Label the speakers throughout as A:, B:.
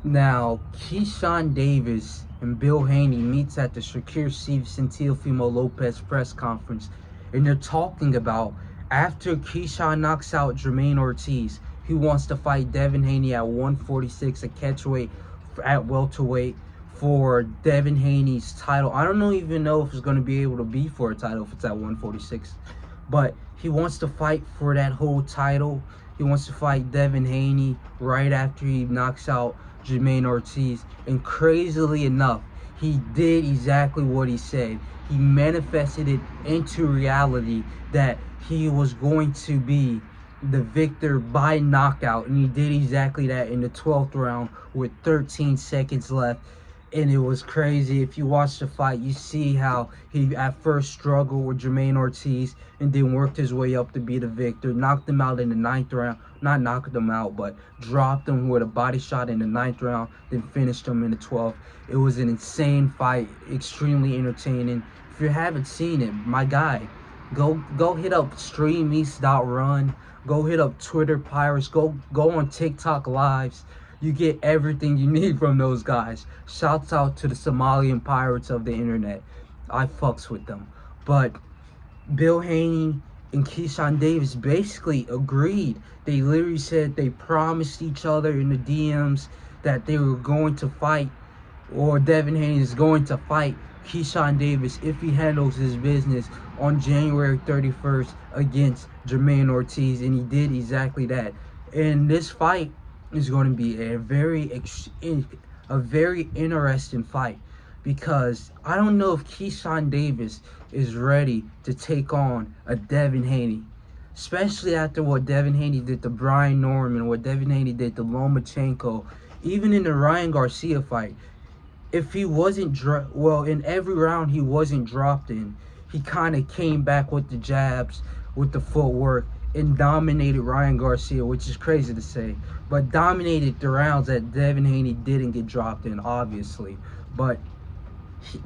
A: Now, Keyshawn Davis and Bill Haney meets at the Shakir Stevenson Teofimo Lopez press conference, and they're talking about after Keyshawn knocks out Jermaine Ortiz, he wants to fight Devin Haney at 146 at catchweight at welterweight for Devin Haney's title. I don't even know if it's going to be able to be for a title if it's at 146, but he wants to fight for that whole title. He wants to fight Devin Haney right after he knocks out Jermaine Ortiz. And crazily enough, he did exactly what he said. He manifested it into reality that he was going to be the victor by knockout. And he did exactly that in the 12th round with 13 seconds left. And it was crazy. If you watch the fight, you see how he at first struggled with Jermaine Ortiz and then worked his way up to be the victor. Knocked him out in the 9th round. Not knocked him out, but dropped him with a body shot in the 9th round, then finished him in the 12th. It was an insane fight, extremely entertaining. If you haven't seen it, my guy, go hit up StreamEast.run. Go hit up Twitter Pirates. Go on TikTok Lives. You get everything you need from those guys. Shouts out to the Somalian pirates of the internet. I fucks with them. But Bill Haney and Keyshawn Davis basically agreed. They literally said they promised each other in the DMs that they were going to fight, or Devin Haney is going to fight Keyshawn Davis if he handles his business on January 31st against Jermaine Ortiz, and he did exactly that. And this fight is going to be a very interesting fight, because I don't know if Keyshawn Davis is ready to take on a Devin Haney, especially after what Devin Haney did to Brian Norman, what Devin Haney did to Lomachenko, even in the Ryan Garcia fight. If he wasn't in every round he wasn't dropped in, he kind of came back with the jabs, with the footwork, and dominated Ryan Garcia, which is crazy to say, but dominated the rounds that Devin Haney didn't get dropped in, obviously. But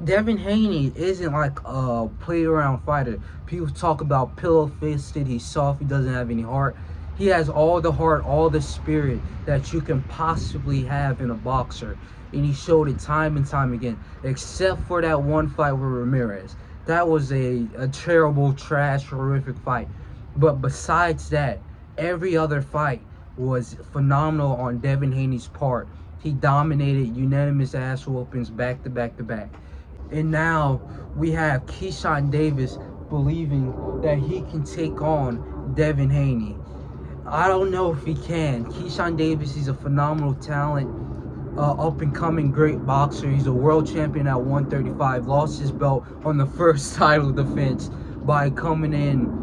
A: Devin Haney isn't like a play-around fighter. People talk about pillow-fisted, he's soft, he doesn't have any heart. He has all the heart, all the spirit that you can possibly have in a boxer. And he showed it time and time again, except for that one fight with Ramirez. That was a terrible, trash, horrific fight. But besides that, every other fight was phenomenal on Devin Haney's part. He dominated, unanimous ass whoopings back to back to back. And now we have Keyshawn Davis believing that he can take on Devin Haney. I don't know if he can. Keyshawn Davis, he's a phenomenal talent, up-and-coming great boxer. He's a world champion at 135. Lost his belt on the first title defense by coming in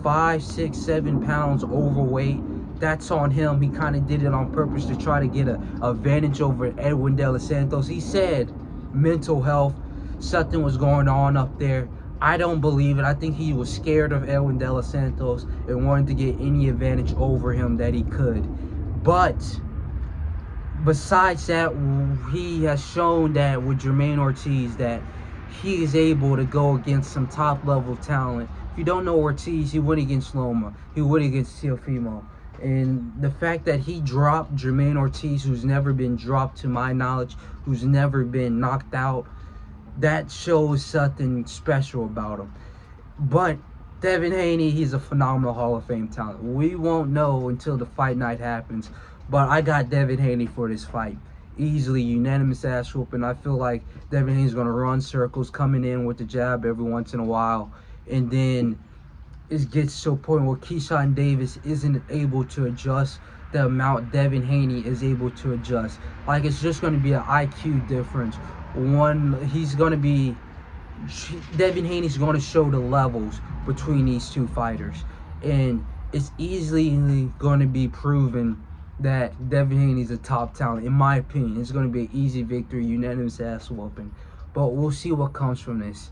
A: 5, 6, 7 pounds overweight. That's on him. He kind of did it on purpose to try to get an advantage over Edwin De Los Santos. He said mental health, something was going on up there. I don't believe it. I think he was scared of Edwin De Los Santos and wanted to get any advantage over him that he could. But besides that, he has shown that with Jermaine Ortiz that he is able to go against some top-level talent. If you don't know Ortiz, he went against Loma. He went against Teofimo. And the fact that he dropped Jermaine Ortiz, who's never been dropped to my knowledge, who's never been knocked out, that shows something special about him. But Devin Haney, he's a phenomenal Hall of Fame talent. We won't know until the fight night happens. But I got Devin Haney for this fight. Easily, unanimous ass whooping. I feel like Devin Haney's going to run circles, coming in with the jab every once in a while. And then it gets to a point where Keyshawn Davis isn't able to adjust the amount Devin Haney is able to adjust. Like, it's just going to be an IQ difference. Devin Haney's going to show the levels between these two fighters. And it's easily going to be proven that Devin Haney's a top talent. In my opinion, it's going to be an easy victory, unanimous ass whooping. But we'll see what comes from this.